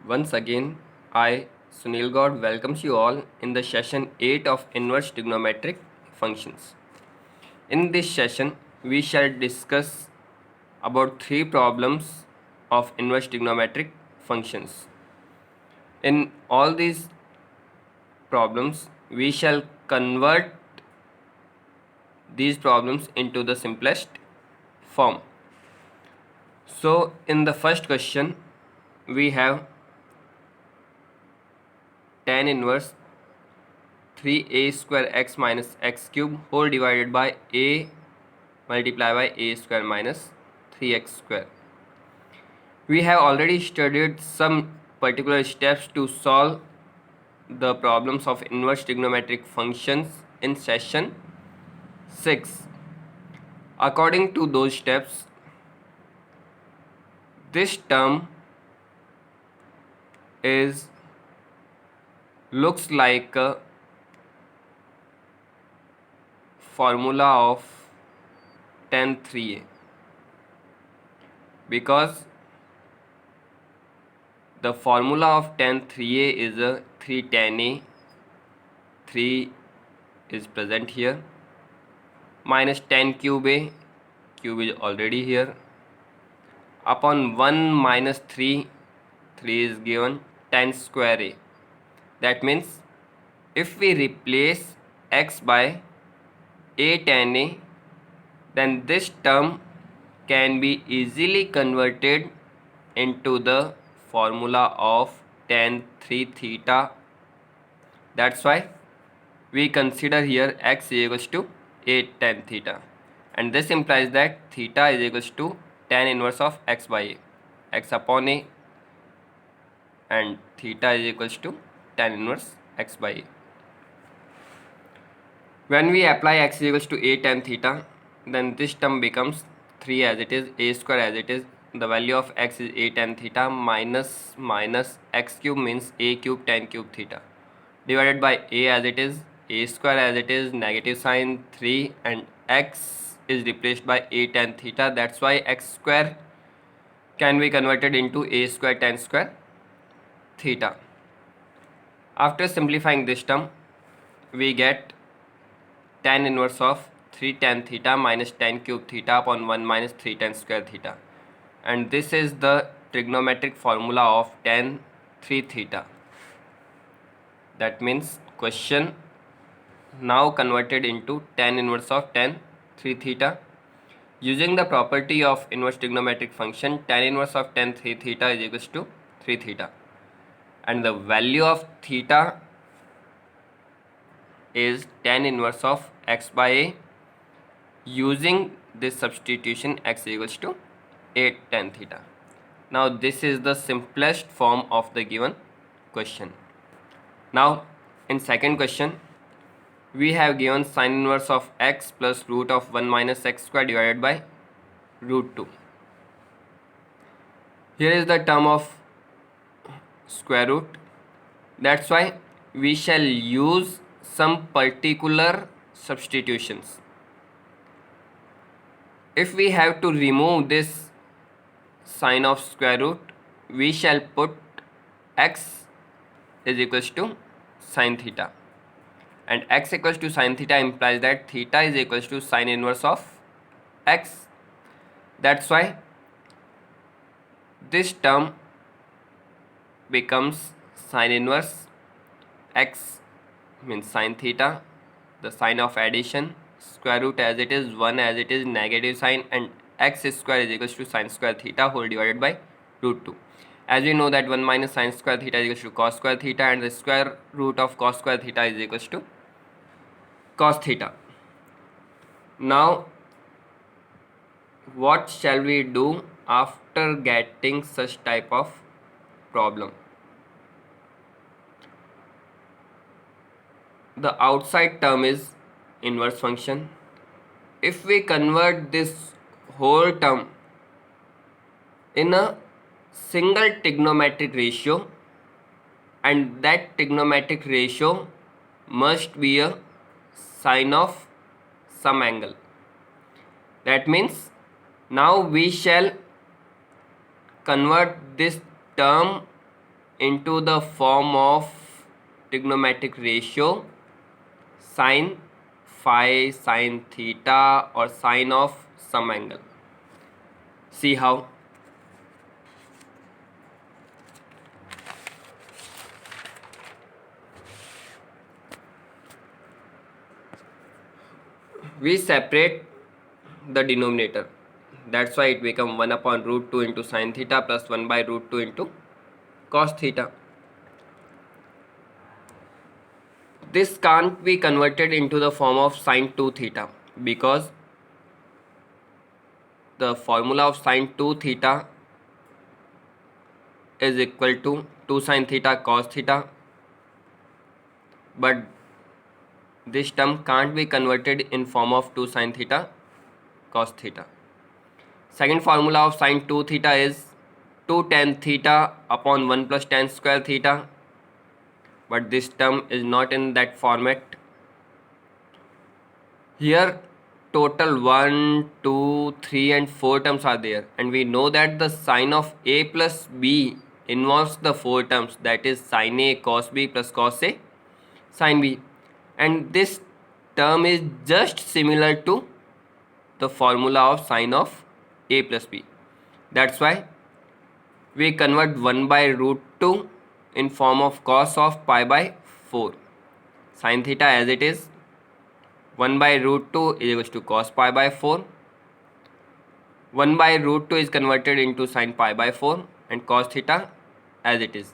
Once again, I, Sunil God, welcomes you all in the session 8 of inverse trigonometric functions. In this session, we shall discuss about three problems of inverse trigonometric functions. In all these problems, we shall convert these problems into the simplest form. So, in the first question, we have tan inverse 3a square x minus x cube whole divided by a multiplied by a square minus 3x square. We have already studied some particular steps to solve the problems of inverse trigonometric functions in session 6. According to those steps, this term is looks like a formula of tan 3a because the formula of tan 3a is a 3 tan a, 3 is present here, minus tan cube a, cube is already here, upon 1 minus 3, 3 is given, tan square a. That means if we replace x by a tan a, then this term can be easily converted into the formula of tan 3 theta. That's why we consider here x is equals to a tan theta, and this implies that theta is equals to tan inverse of x by a, x upon a, and theta is equals to tan inverse x by a. When we apply x is equals to a tan theta, then this term becomes 3 as it is, a square as it is. The value of x is a tan theta minus x cube means a cube tan cube theta, divided by a as it is, a square as it is, negative sign 3, and x is replaced by a tan theta. That's why x square can be converted into a square tan square theta. After simplifying this term, we get tan inverse of 3 tan theta minus tan cube theta upon 1 minus 3 tan square theta, and this is the trigonometric formula of tan 3 theta. That means question now converted into tan inverse of tan 3 theta. Using the property of inverse trigonometric function, tan inverse of tan 3 theta is equals to 3 theta, and the value of theta is tan inverse of x by a. Using this substitution, x equals to 8 tan theta. Now this is the simplest form of the given question. Now in second question, we have given sine inverse of x plus root of 1 minus x square divided by root 2. Here is the term of square root. That's why we shall use some particular substitutions. If we have to remove this sine of square root, we shall put x is equals to sine theta, and x equals to sine theta implies that theta is equals to sine inverse of x. That's why this term becomes sine inverse x means sine theta, the sign of addition, square root as it is, 1 as it is, negative sign, and x square is equals to sine square theta whole divided by root 2. As we know that 1 minus sine square theta is equals to cos square theta, and the square root of cos square theta is equals to cos theta. Now what shall we do after getting such type of problem? The outside term is inverse function. If we convert this whole term in a single trigonometric ratio, and that trigonometric ratio must be a sine of some angle, that means now we shall convert this term into the form of trigonometric ratio sin phi, sin theta, or sine of some angle. See how? We separate the denominator. That's why it become 1 upon root 2 into sin theta plus 1 by root 2 into cos theta. This can't be converted into the form of sin 2 theta because the formula of sin 2 theta is equal to 2 sin theta cos theta, but this term can't be converted in form of 2 sin theta cos theta. Second formula of sin 2 theta is 2 tan theta upon 1 plus tan square theta, but this term is not in that format. Here total 1, 2, 3 and 4 terms are there, and we know that the sine of a plus b involves the 4 terms, that is sin a cos b plus cos a sin b, and this term is just similar to the formula of sine of a plus b. That's why we convert 1 by root 2 in form of cos of pi by 4. Sin theta as it is, 1 by root 2 is equals to cos pi by 4. 1 by root 2 is converted into sin pi by 4 and cos theta as it is.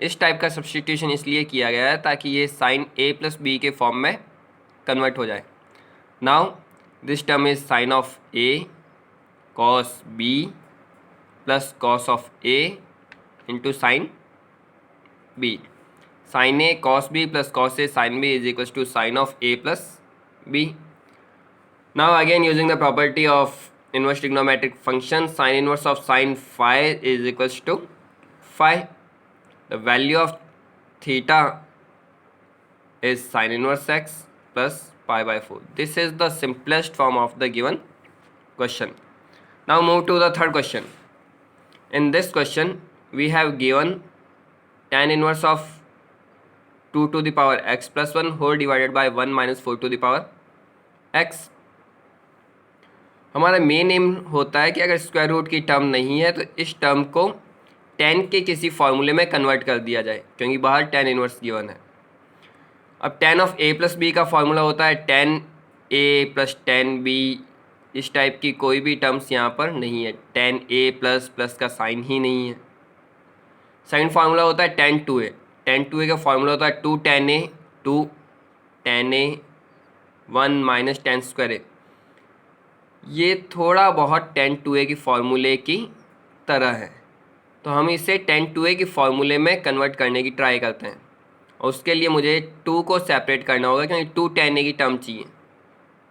इस type का substitution इसलिए किया गया है ताकि ये sign a plus B के form में कन्वर्ट हो जाए. Now this term is sine of a cos b plus cos of a into sin b. Sin a cos b plus cos a sin b is equals to sin of a plus b. Now again using the property of inverse trigonometric function, sin inverse of sin phi is equals to phi. The value of theta is sin inverse x plus pi by 4. This is the simplest form of the given question. Now move to the third question. In this question we have given tan inverse of 2 to the power x plus 1 whole divided by 1 minus 4 to the power x. हमारा main M होता है कि अगर square root की term नहीं है तो इस टर्म को tan के किसी फॉर्मूले में कन्वर्ट कर दिया जाए, क्योंकि बाहर tan इनवर्स गिवन है. अब tan of a plus b का फॉर्मूला होता है tan a plus tan b. इस टाइप की कोई भी टर्म्स यहाँ पर नहीं है. tan a प्लस प्लस का साइन ही नहीं है. सेकंड फार्मूला होता है tan 2a. tan 2a का फॉर्मूला होता है 2 tan a 2 tan a 1 minus tan square a. ये थोड़ा बहुत tan 2a की फॉर्मूले की तरह है, तो हम इसे tan 2a की फॉर्मूले में कन्वर्ट करने की ट्राई करते हैं, और उसके लिए मुझे 2 को सेपरेट करना होगा क्योंकि 2 tan a की टर्म चाहिए.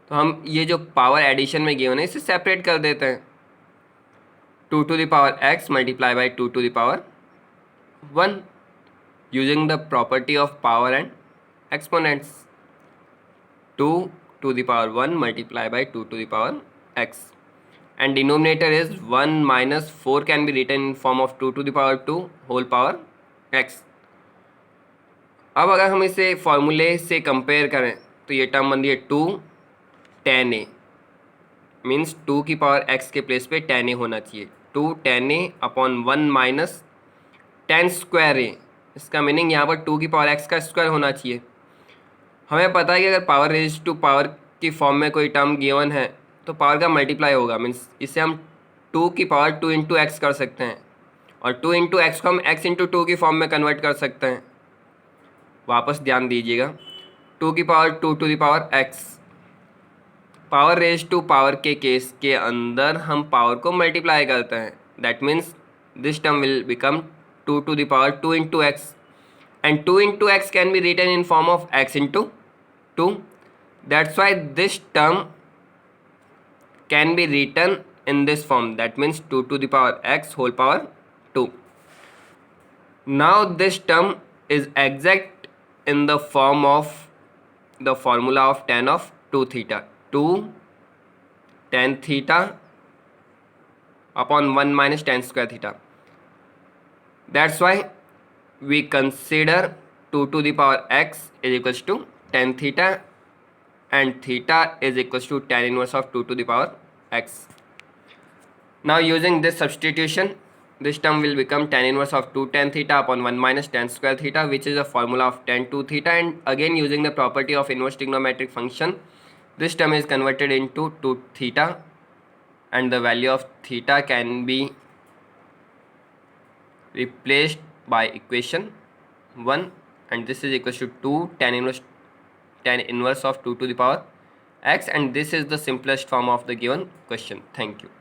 तो हम ये जो पावर एडिशन में गिवन है इसे सेपरेट कर देते हैं. 2 to the power x multiply by 2 to the power 1 using the property of power and exponents. 2 to the power 1 multiply by 2 to the power x, and denominator is 1 minus 4 can be written in form of 2 to the power 2 whole power x. अब अगर हम इसे फॉर्मूले से compare करें तो ये term बनती है 2 tan a, मीन्स 2 की पावर x के प्लेस पे tan a होना चाहिए. 2 tan a upon 1 minus tan square a. इसका मीनिंग यहाँ पर 2 की पावर x का स्क्वायर होना चाहिए. हमें पता है कि अगर पावर रेज टू पावर की फॉर्म में कोई टर्म गिवन है तो पावर का मल्टीप्लाई होगा, मीन्स इसे हम 2 की पावर 2 इंटू एक्स कर सकते हैं, और 2 इंटू एक्स को हम x इंटू 2 की फॉर्म में कन्वर्ट कर सकते हैं. वापस ध्यान दीजिएगा, 2 की power 2 to the power x. Power raise to power के केस के अंदर हम पावर को मल्टीप्लाई करते हैं. That means this term will become 2 to the power 2 into x, and 2 into x can be written in form of x into 2. That's why this term can be written in this form, that means 2 to the power x whole power 2. Now this term is exact in the form of the formula of tan of 2 theta. 2 tan theta upon 1 minus tan square theta. That's why we consider 2 to the power x is equals to tan theta, and theta is equals to tan inverse of 2 to the power x. Now using this substitution, this term will become tan inverse of 2 tan theta upon 1 minus tan square theta, which is a formula of tan 2 theta. And again, using the property of inverse trigonometric function, this term is converted into 2 theta, and the value of theta can be replaced by equation 1, and this is equals to 2 tan inverse of 2 to the power x, and this is the simplest form of the given question. Thank you.